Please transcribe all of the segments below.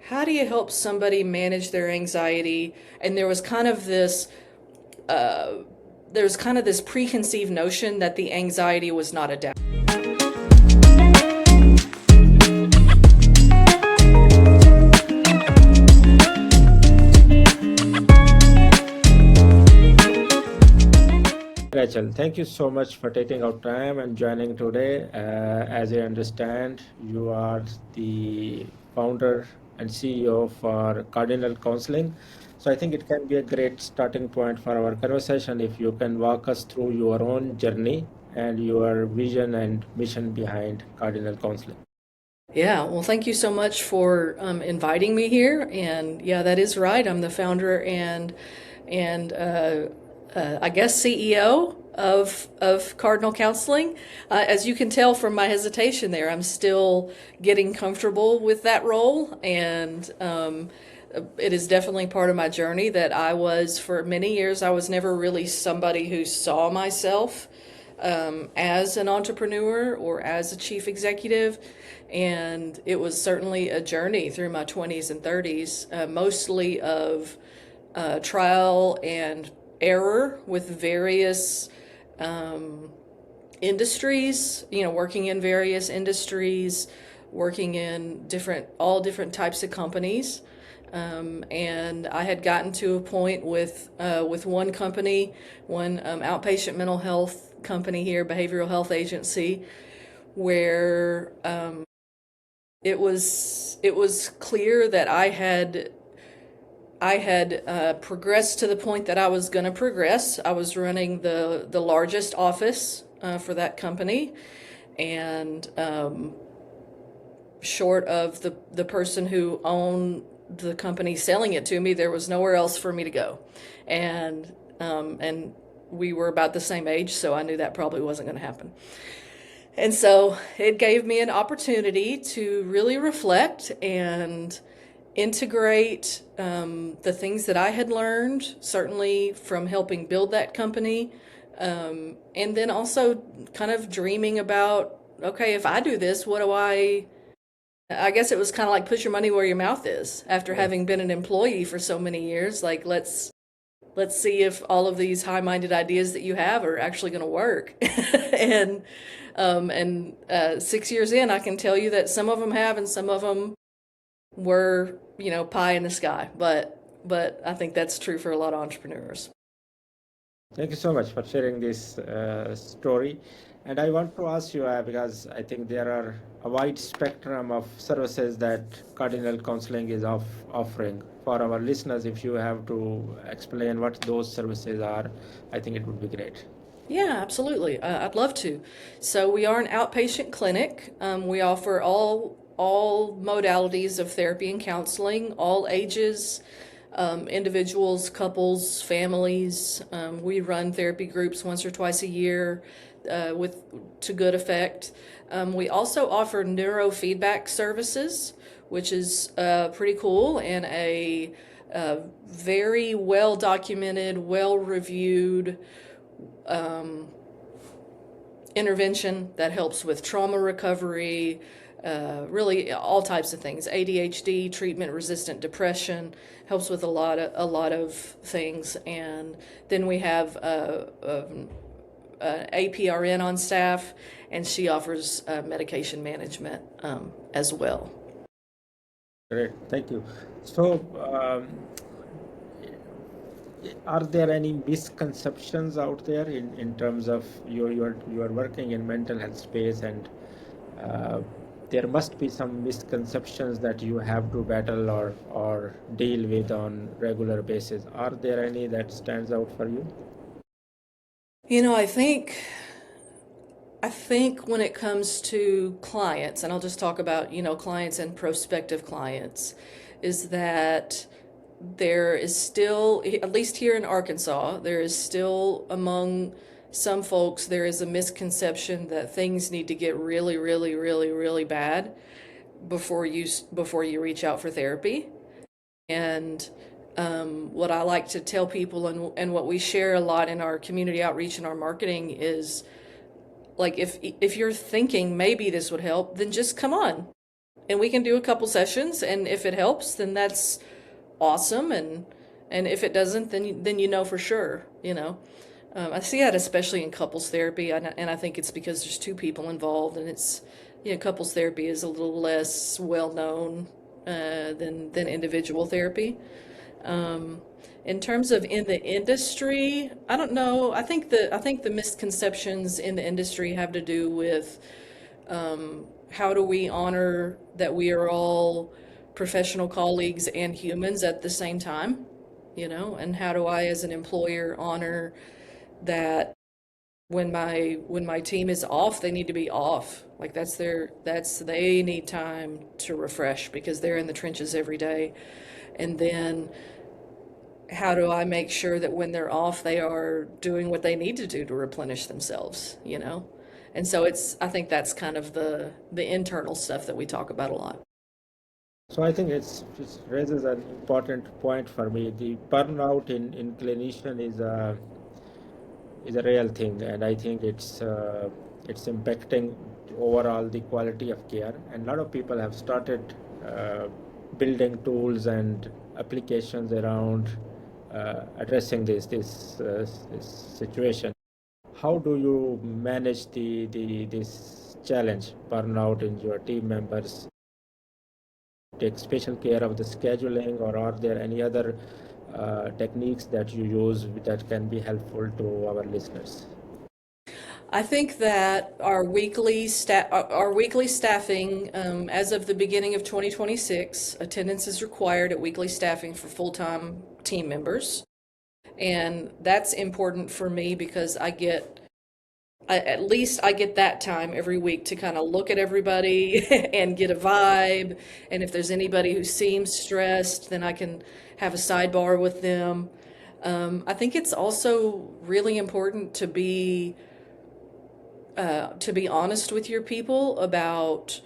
how do you help somebody manage their anxiety? And there was kind of this preconceived notion that the anxiety was not a doubt. Rachel, thank you so much for taking out time and joining today. As I understand, you are the founder and CEO for Cardinal Counseling. So I think it can be a great starting point for our conversation if you can walk us through your own journey and your vision and mission behind Cardinal Counseling. Yeah, well, thank you so much for inviting me here. And yeah, that is right. I'm the founder and I guess CEO of Cardinal Counseling. As you can tell from my hesitation there, I'm still getting comfortable with that role, and it is definitely part of my journey that for many years, I was never really somebody who saw myself as an entrepreneur or as a chief executive. And it was certainly a journey through my 20s and 30s, mostly of trial and error with various industries, working in various industries, working in all different types of companies. And I had gotten to a point with one company, one outpatient mental health company here, behavioral health agency, where it was clear that I had progressed to the point that I was going to progress. I was running the largest office for that company, and short of the person who owned the company selling it to me, there was nowhere else for me to go, and we were about the same age, so I knew that probably wasn't going to happen. And so it gave me an opportunity to really reflect and integrate the things that I had learned, certainly from helping build that company, and then also kind of dreaming about, okay, if I do this, what do I guess it was kind of like put your money where your mouth is. After having been an employee for so many years, like let's see if all of these high-minded ideas that you have are actually going to work. and 6 years in, I can tell you that some of them have, and some of them were, pie in the sky. But I think that's true for a lot of entrepreneurs. Thank you so much for sharing this story. And I want to ask you, because I think there are a wide spectrum of services that Cardinal Counseling is offering. For our listeners, if you have to explain what those services are, I think it would be great. Yeah, absolutely. I'd love to. So we are an outpatient clinic. We offer all modalities of therapy and counseling, all ages, individuals, couples, families. We run therapy groups once or twice a year to good effect. We also offer neurofeedback services, which is pretty cool, and a very well documented, well reviewed intervention that helps with trauma recovery, really all types of things. ADHD, treatment-resistant depression, helps with a lot of things. And then we have APRN on staff, and she offers medication management as well. Great, thank you. So, are there any misconceptions out there in terms of you are working in mental health space, and there must be some misconceptions that you have to battle or deal with on regular basis? Are there any that stands out for you? I think when it comes to clients, and I'll just talk about, clients and prospective clients, is that there is still, at least here in Arkansas, there is still among some folks, there is a misconception that things need to get really, really, really, really bad before you reach out for therapy. And what I like to tell people, and what we share a lot in our community outreach and our marketing, is like, if you're thinking maybe this would help, then just come on. And we can do a couple sessions, and if it helps, then that's awesome, and if it doesn't, then you know for sure, you know. I see that especially in couples therapy, and I think it's because there's two people involved, and it's, you know, couples therapy is a little less well known than individual therapy. Um, in terms of in the industry, I don't know. I think the misconceptions in the industry have to do with how do we honor that we are all professional colleagues and humans at the same time, you know, and how do I as an employer honor that when my team is off, they need to be off. Like they need time to refresh because they're in the trenches every day. And then how do I make sure that when they're off, they are doing what they need to do to replenish themselves, you know? And so I think that's kind of the internal stuff that we talk about a lot. So I think it raises an important point for me. The burnout in clinician is a real thing, and I think it's impacting overall the quality of care. And a lot of people have started uh, building tools and applications around addressing this situation. How do you manage the this challenge, burnout in your team members? Take special care of the scheduling, or are there any other techniques that you use that can be helpful to our listeners? I think that our weekly staffing, as of the beginning of 2026, attendance is required at weekly staffing for full-time team members. And that's important for me because at least I get that time every week to kind of look at everybody and get a vibe. And if there's anybody who seems stressed, then I can have a sidebar with them. I think it's also really important to be honest with your people about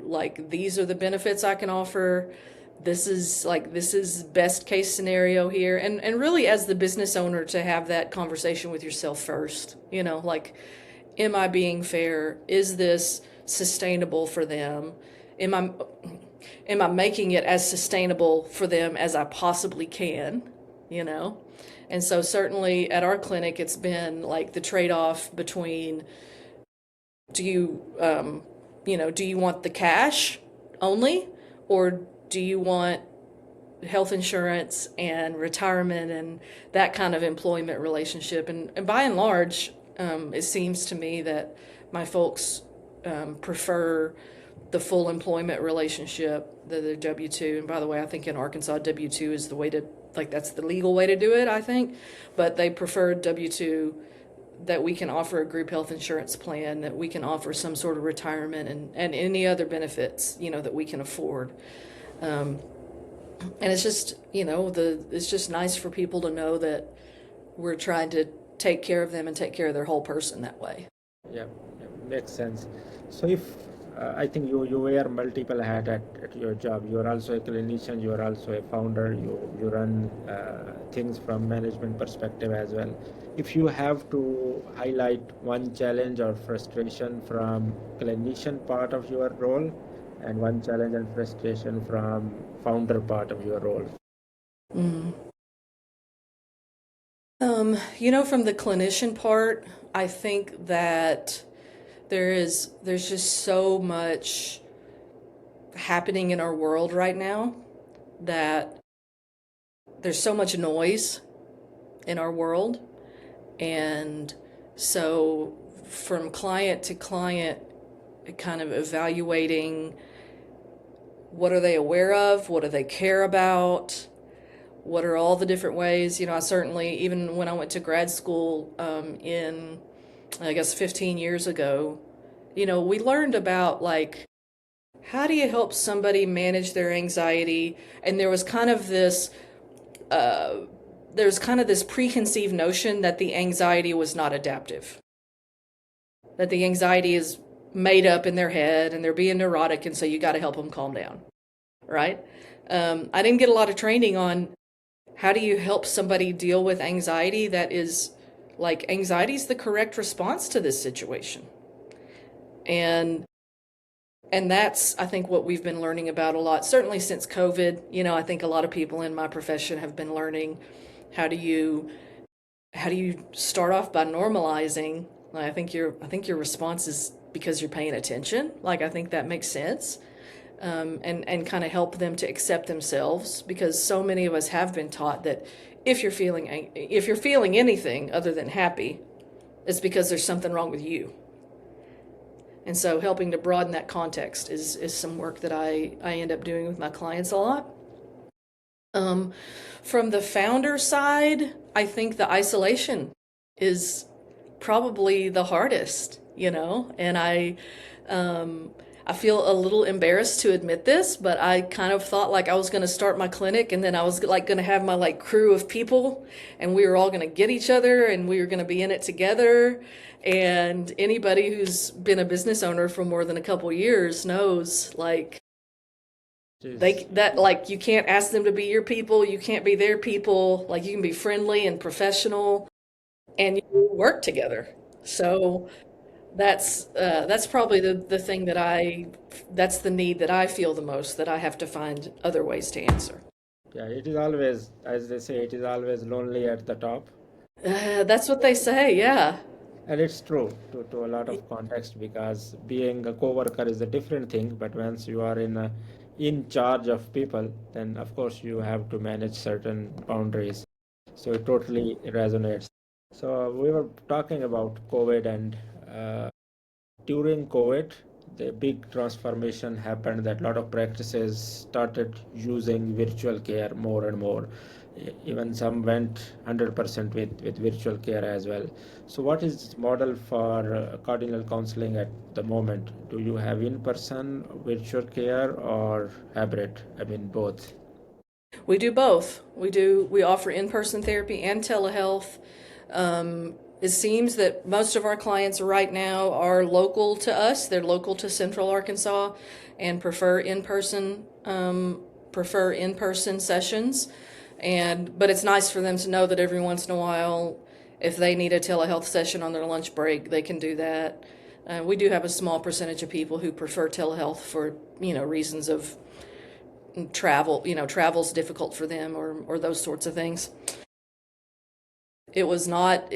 like these are the benefits I can offer. This is best case scenario here, and really as the business owner to have that conversation with yourself first, you know, like, am I being fair? Is this sustainable for them? Am I making it as sustainable for them as I possibly can, you know? And so certainly at our clinic, it's been like the trade-off between do you, do you want the cash only, or do you want health insurance and retirement and that kind of employment relationship? And by and large, it seems to me that my folks prefer the full employment relationship, the W-2. And by the way, I think in Arkansas, W-2 is the way to, like, that's the legal way to do it, I think. But they prefer W-2, that we can offer a group health insurance plan, that we can offer some sort of retirement and any other benefits, you know, that we can afford. Um, and it's just, you know, it's just nice for people to know that we're trying to take care of them and take care of their whole person that way. Yeah, yeah, makes sense. So if I think you wear multiple hats at your job. You are also a clinician. You are also a founder. You run things from management perspective as well. If you have to highlight one challenge or frustration from clinician part of your role, and one challenge and frustration from founder part of your role. Mm. From the clinician part, I think that there's just so much happening in our world right now that there's so much noise in our world. And so from client to client, kind of evaluating what are they aware of, what do they care about, what are all the different ways. I certainly, even when I went to grad school in, I guess, 15 years ago, we learned about, like, how do you help somebody manage their anxiety? And there was kind of this preconceived notion that the anxiety was not adaptive, that the anxiety is made up in their head and they're being neurotic, and so you got to help them calm down, right? I didn't get a lot of training on how do you help somebody deal with anxiety that is, like, anxiety is the correct response to this situation. And And that's, I think, what we've been learning about a lot, certainly since COVID. I think a lot of people in my profession have been learning how do you how do you start off by normalizing. I think your response is because you're paying attention. Like, I think that makes sense. And kind of help them to accept themselves, because so many of us have been taught that if you're feeling anything other than happy, it's because there's something wrong with you. And so helping to broaden that context is some work that I end up doing with my clients a lot. Um, from the founder side, I think the isolation is probably the hardest, and I feel a little embarrassed to admit this, but I kind of thought like I was going to start my clinic, and then I was like going to have my like crew of people, and we were all going to get each other, and we were going to be in it together. And anybody who's been a business owner for more than a couple years knows, like, Jeez. you can't ask them to be your people, you can't be their people. Like, you can be friendly and professional, and you work together. So that's probably the thing that's the need that I feel the most, that I have to find other ways to answer. Yeah, it is always, as they say, it is always lonely at the top. That's what they say, yeah. And it's true to a lot of context, because being a coworker is a different thing, but once you are in charge of people, then of course you have to manage certain boundaries. So it totally resonates. So we were talking about COVID, and during COVID, the big transformation happened that a lot of practices started using virtual care more and more. Even some went 100% with virtual care as well. So, what is the model for Cardinal Counseling at the moment? Do you have in-person virtual care or hybrid? I mean, both. We do both. We offer in-person therapy and telehealth. It seems that most of our clients right now are local to us. They're local to Central Arkansas and prefer in-person sessions. But it's nice for them to know that every once in a while, if they need a telehealth session on their lunch break, they can do that. We do have a small percentage of people who prefer telehealth for reasons of travel. Travel's difficult for them, or those sorts of things. It was not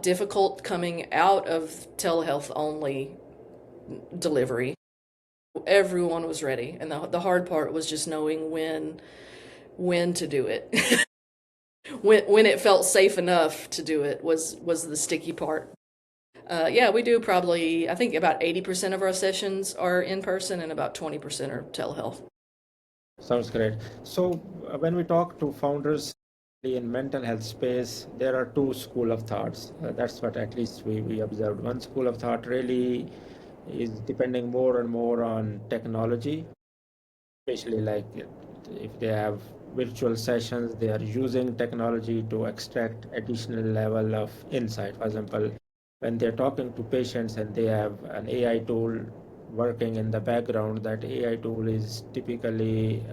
difficult coming out of telehealth only delivery. Everyone was ready, and the hard part was just knowing when to do it. When it felt safe enough to do it was the sticky part. Yeah, we do probably, I think, about 80% of our sessions are in person, and about 20% are telehealth. Sounds great. So, when we talk to founders in mental health space, there are two school of thoughts. That's what at least we observed. One school of thought really is depending more and more on technology, especially like if they have virtual sessions, they are using technology to extract additional level of insight. For example, when they're talking to patients and they have an AI tool working in the background, that AI tool is typically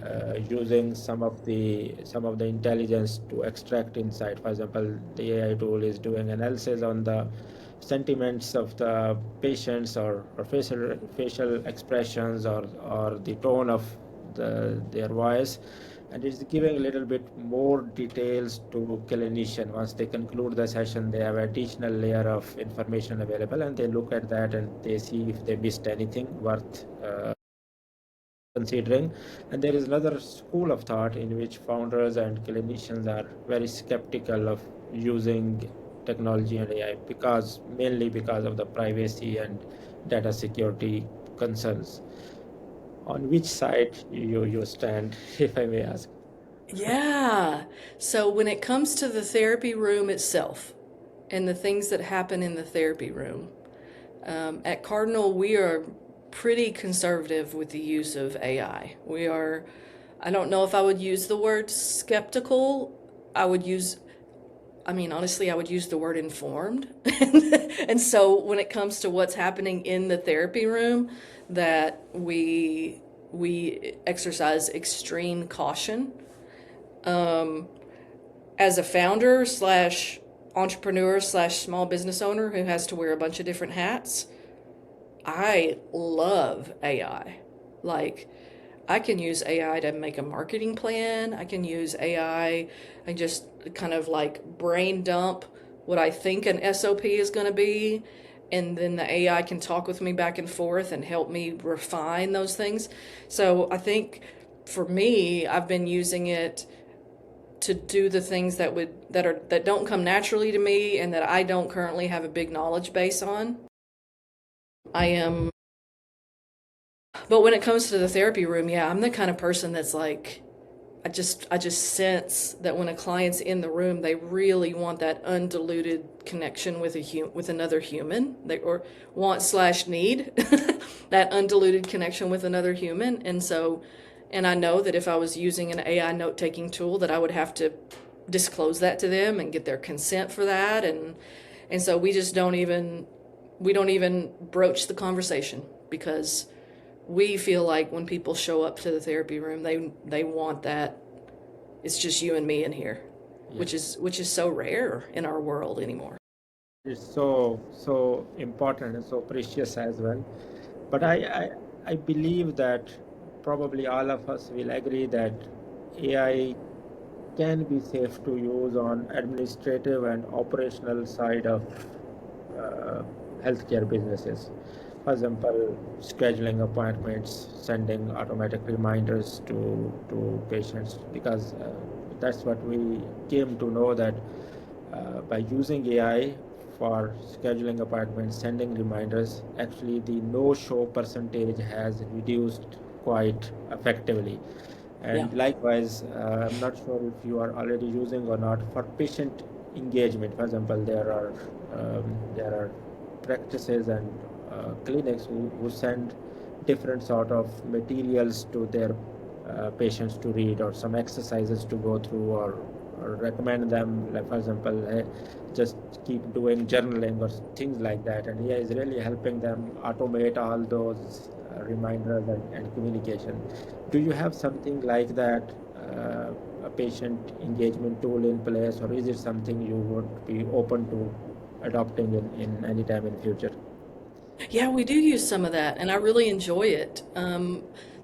using some of the intelligence to extract insight. For example, the AI tool is doing analysis on the sentiments of the patients, or facial expressions, or the tone of their voice, and it's giving a little bit more details to clinician. Once they conclude the session, they have additional layer of information available, and they look at that and they see if they missed anything worth considering. And there is another school of thought in which founders and clinicians are very skeptical of using technology and AI, mainly because of the privacy and data security concerns. On which side you stand, if I may ask? Yeah. So when it comes to the therapy room itself and the things that happen in the therapy room, at Cardinal, we are pretty conservative with the use of AI. I don't know if I would use the word skeptical. Honestly, I would use the word informed. And so when it comes to what's happening in the therapy room, that we exercise extreme caution. As a founder slash entrepreneur slash small business owner who has to wear a bunch of different hats, I love AI. Like, I can use AI to make a marketing plan. I can use AI and just kind of like brain dump what I think an SOP is going to be. And then the AI can talk with me back and forth and help me refine those things. So I think for me, I've been using it to do the things that don't come naturally to me and that I don't currently have a big knowledge base on. I am But when it comes to the therapy room, yeah, I'm the kind of person that's like, I just sense that when a client's in the room, they really want that undiluted connection with with another human. They or want slash need that undiluted connection with another human. And I know that if I was using an AI note taking tool, that I would have to disclose that to them and get their consent for that. And so we don't even broach the conversation because we feel like when people show up to the therapy room, they want that. It's just you and me in here, Yes. which is so rare in our world anymore. It's so important and so precious as well. But I believe that probably all of us will agree that AI can be safe to use on administrative and operational side of uh, healthcare businesses. For example, scheduling appointments, sending automatic reminders to patients, because that's what we came to know that by using AI for scheduling appointments, sending reminders, actually the no-show percentage has reduced quite effectively. Yeah. And likewise, I'm not sure if you are already using or not for patient engagement. For example, there are practices and clinics who send different sort of materials to their patients to read, or some exercises to go through, or recommend them, like for example, just keep doing journaling or things like that. And AI is really helping them automate all those reminders and communication. Do you have something like that, a patient engagement tool in place, or is it something you would be open to adopting in any time in future? Yeah, we do use some of that, and I really enjoy it.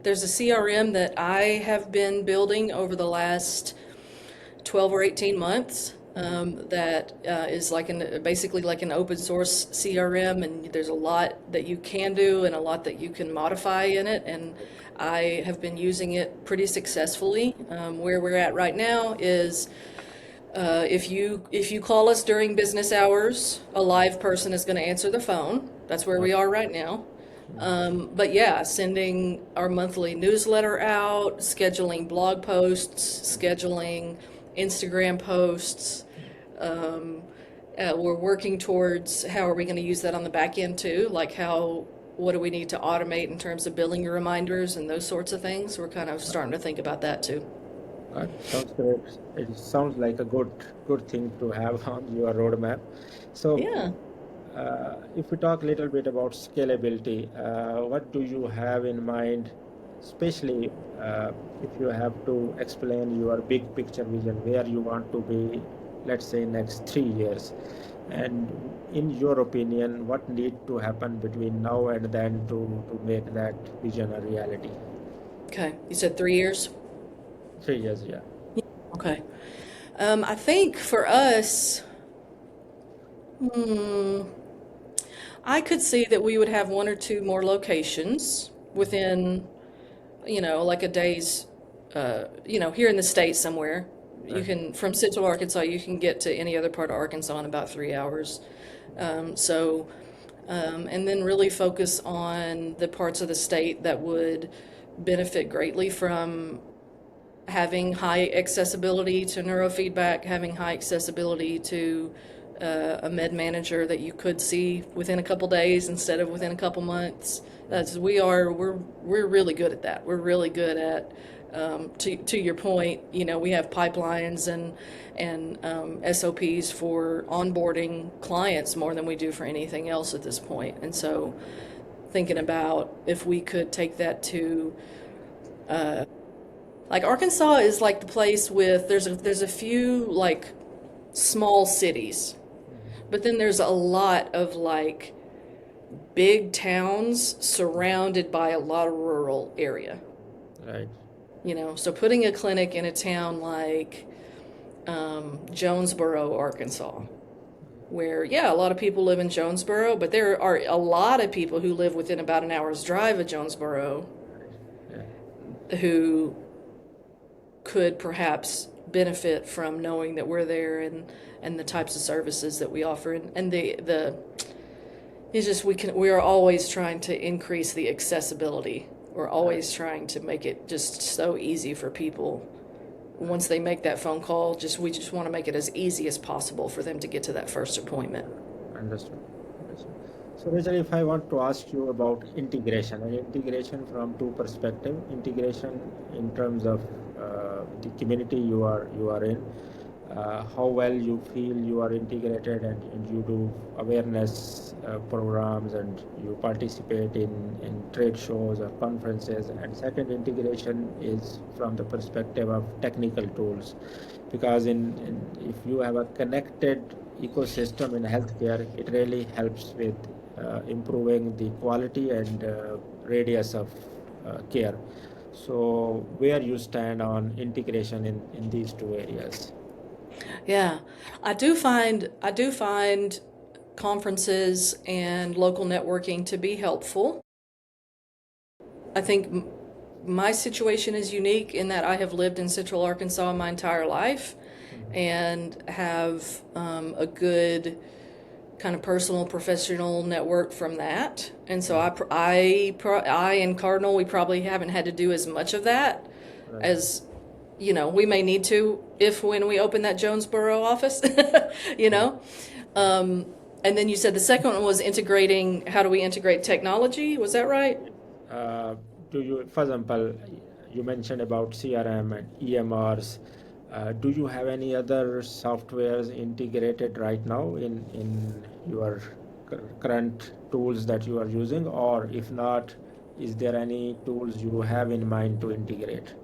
There's a CRM that I have been building over the last 12 or 18 months that is basically like an open source CRM, and there's a lot that you can do and a lot that you can modify in it. And I have been using it pretty successfully. Where we're at right now is if you call us during business hours, a live person is going to answer the phone. That's where we are right now. But yeah, sending our monthly newsletter out, scheduling blog posts, scheduling Instagram posts. We're working towards how are we going to use that on the back end too? Like what do we need to automate in terms of billing your reminders and those sorts of things? We're kind of starting to think about that too. Sounds great. It sounds like a good thing to have on your roadmap. So, Yeah. if we talk a little bit about scalability, what do you have in mind, especially if you have to explain your big picture vision, where you want to be, let's say, next 3 years? And in your opinion, what need to happen between now and then to make that vision a reality? Okay. You said 3 years? 3 years, yeah. Okay. I think for us, hmm, I could see that we would have one or two more locations within, like a day's, here in the States somewhere. You Right. can, from Central Arkansas, you can get to any other part of Arkansas in about 3 hours. So, and then really focus on the parts of the state that would benefit greatly from having high accessibility to neurofeedback, having high accessibility to a med manager that you could see within a couple days instead of within a couple months. We're really good at that. We're really good at to your point. We have pipelines and SOPs for onboarding clients more than we do for anything else at this point. And so, thinking about if we could take that to like Arkansas is like the place with there's a few like small cities, Mhm. but then there's a lot of like big towns surrounded by a lot of rural area. Right. So putting a clinic in a town like Jonesboro, Arkansas, where, yeah, a lot of people live in Jonesboro, but there are a lot of people who live within about an hour's drive of Jonesboro Yeah. who could perhaps benefit from knowing that we're there, and the types of services that we offer, and the it's just we are always trying to increase the accessibility. We're always trying to make it just so easy for people. Once they make that phone call, we just want to make it as easy as possible for them to get to that first appointment. Understood. Understood. So, Rachel, if I want to ask you about integration, and integration from two perspectives, integration in terms of the community you are in, how well you feel you are integrated, and you do awareness programs, and you participate in trade shows or conferences. And second, integration is from the perspective of technical tools, because if you have a connected ecosystem in healthcare, it really helps with improving the quality and radius of care. So, where you stand on integration in these two areas? Yeah, I do find conferences and local networking to be helpful. I think my situation is unique in that I have lived in Central Arkansas my entire life and have a good kind of personal professional network from that. And so I and Cardinal, we probably haven't had to do as much of that Right. as we may need to if when we open that Jonesboro office, you know. And then you said the second one was integrating. How do we integrate technology? Was that right? Uh, do you, for example, you mentioned about CRM and EMRs. Do you have any other softwares integrated right now in your current tools that you are using? Or if not, is there any tools you have in mind to integrate?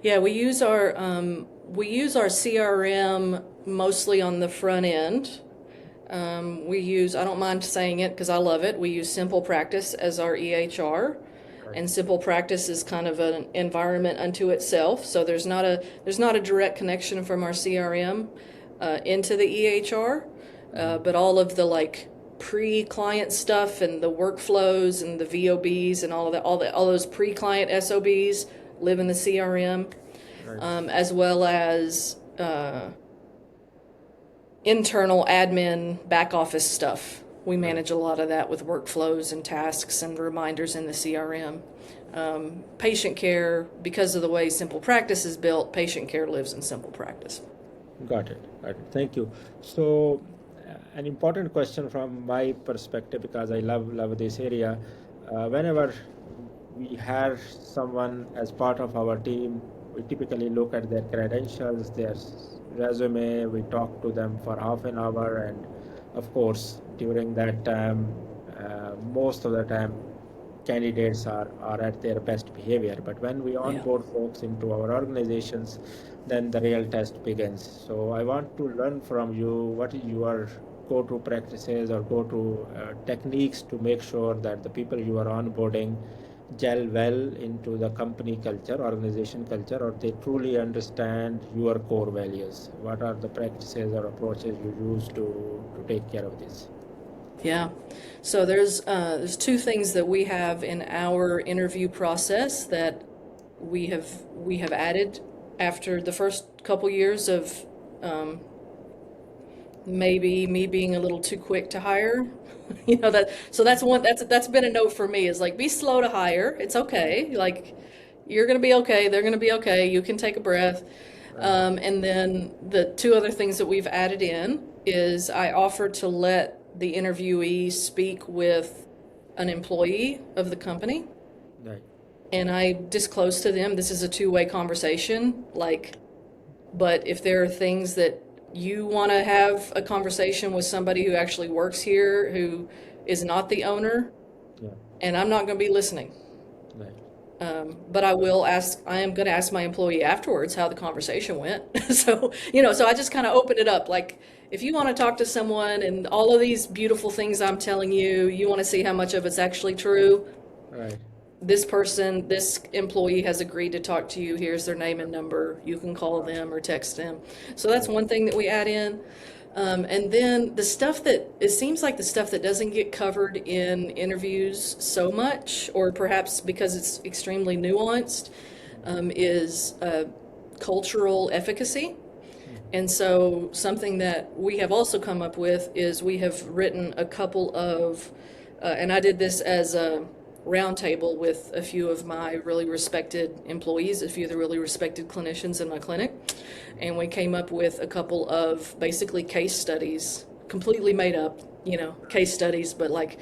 Yeah, we use our CRM mostly on the front end. I don't mind saying it because I love it. We use Simple Practice as our EHR, Right. and Simple Practice is kind of an environment unto itself. So there's not a direct connection from our CRM into the EHR, but all of the like pre-client stuff and the workflows and the VOBs and all of that, all those pre-client SOBs live in the CRM, Right. as well as internal admin back office stuff. We Right. manage a lot of that with workflows and tasks and reminders in the CRM. Patient care, because of the way Simple Practice is built, patient care lives in Simple Practice. Got it. Got it. Thank you. So, an important question from my perspective, because I love this area. Whenever we hire someone as part of our team, we typically look at their credentials, their resume. We talk to them for half an hour, and of course, during that time, most of the time, candidates are at their best behavior. But when we Yeah. onboard folks into our organizations, then the real test begins. So I want to learn from you, what is your go-to practices or go-to techniques to make sure that the people you are onboarding gel well into the company culture, organization culture, or they truly understand your core values. What are the practices or approaches you use to take care of this? Yeah. So there's two things that we have in our interview process that we have added after the first couple years of maybe me being a little too quick to hire. That's been a note for me, is like, be slow to hire. It's okay. Like, you're gonna be okay. They're gonna be okay. You can take a breath. Right. And then the two other things that we've added in is I offer to let the interviewee speak with an employee of the company, Right. and I disclose to them this is a two-way conversation. Like, but if there are things that you want to have a conversation with somebody who actually works here, who is not the owner, Yeah. and I'm not going to be listening. Right. But I am going to ask my employee afterwards how the conversation went. So I just kind of open it up. Like, if you want to talk to someone and all of these beautiful things I'm telling you, you want to see how much of it's actually true, Right. this person, this employee has agreed to talk to you. Here's their name and number. You can call them or text them. So that's one thing that we add in. And then the stuff that it seems like the stuff that doesn't get covered in interviews so much, or perhaps because it's extremely nuanced, is cultural efficacy. And so something that we have also come up with is we have written a couple of, and I did this as a roundtable with a few of my really respected employees, a few of the really respected clinicians in my clinic, and we came up with a couple of basically case studies, completely made up, case studies, but like,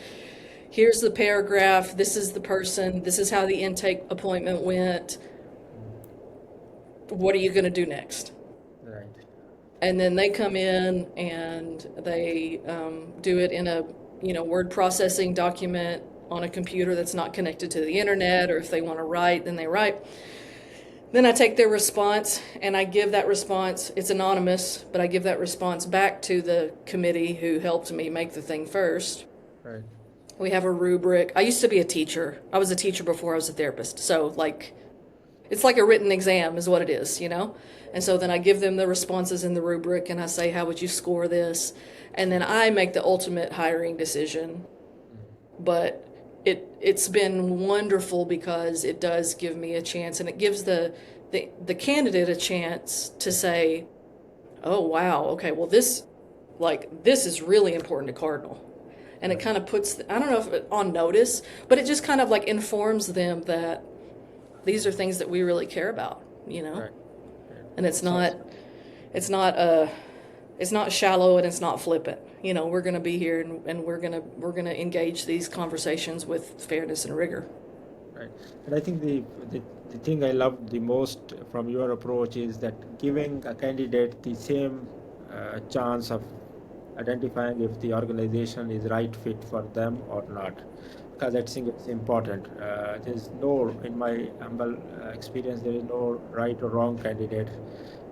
here's the paragraph, this is the person, this is how the intake appointment went, what are you going to do next? Right. And then they come in and they do it in a word processing document on a computer that's not connected to the internet, or if they want to write, then they write. Then I take their response and I give that response, it's anonymous, but I give that response back to the committee who helped me make the thing first. Right. We have a rubric. I used to be a teacher. I was a teacher before I was a therapist. So like, it's like a written exam is what it is, And so then I give them the responses in the rubric and I say, how would you score this? And then I make the ultimate hiring decision. But it's been wonderful because it does give me a chance, and it gives the candidate a chance to say, oh, wow, okay, well, this is really important to Cardinal. And it kind of puts, I don't know if it on notice, but it just kind of like informs them that these are things that we really care about, Right. And it's not shallow and it's not flippant. We're going to be here and we're going to engage these conversations with fairness and rigor. Right. And I think the thing I love the most from your approach is that giving a candidate the same chance of identifying if the organization is right fit for them or not, because I think it's important. There's no, in my humble experience, there is no right or wrong candidate.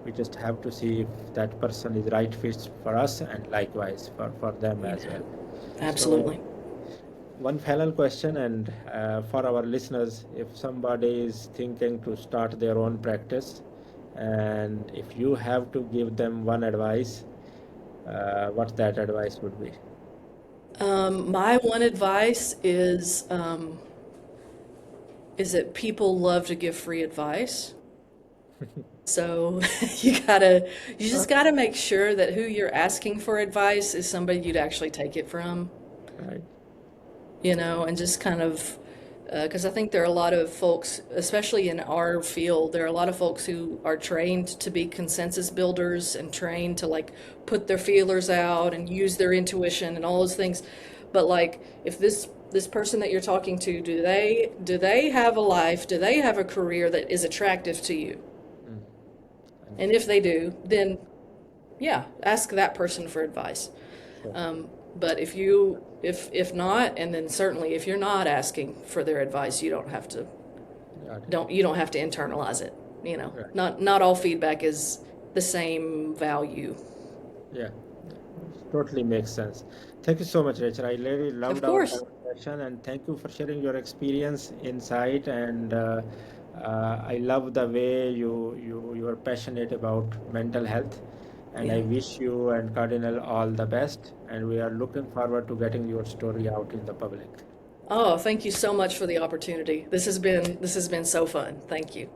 We just have to see if that person is right fit for us, and likewise for them as well. Absolutely. So, one final question, and for our listeners, if somebody is thinking to start their own practice, and if you have to give them one advice, what that advice would be? My one advice is that people love to give free advice. So you just gotta make sure that who you're asking for advice is somebody you'd actually take it from, Right. and just kind of, because I think there are a lot of folks, especially in our field, there are a lot of folks who are trained to be consensus builders and trained to like put their feelers out and use their intuition and all those things. But like, if this person that you're talking to, do they have a life? Do they have a career that is attractive to you? And if they do, then yeah, ask that person for advice. Sure. But if not, and then certainly if you're not asking for their advice, you don't have to Got it. you don't have to internalize it. Right. Not all feedback is the same value. Yeah, totally makes sense. Thank you so much, Rachel. I really loved Of our course. conversation, and thank you for sharing your experience, insight, and I love the way you are passionate about mental health. And I Yeah. wish you and Cardinal all the best. And we are looking forward to getting your story out in the public. Oh, thank you so much for the opportunity. This has been so fun. Thank you.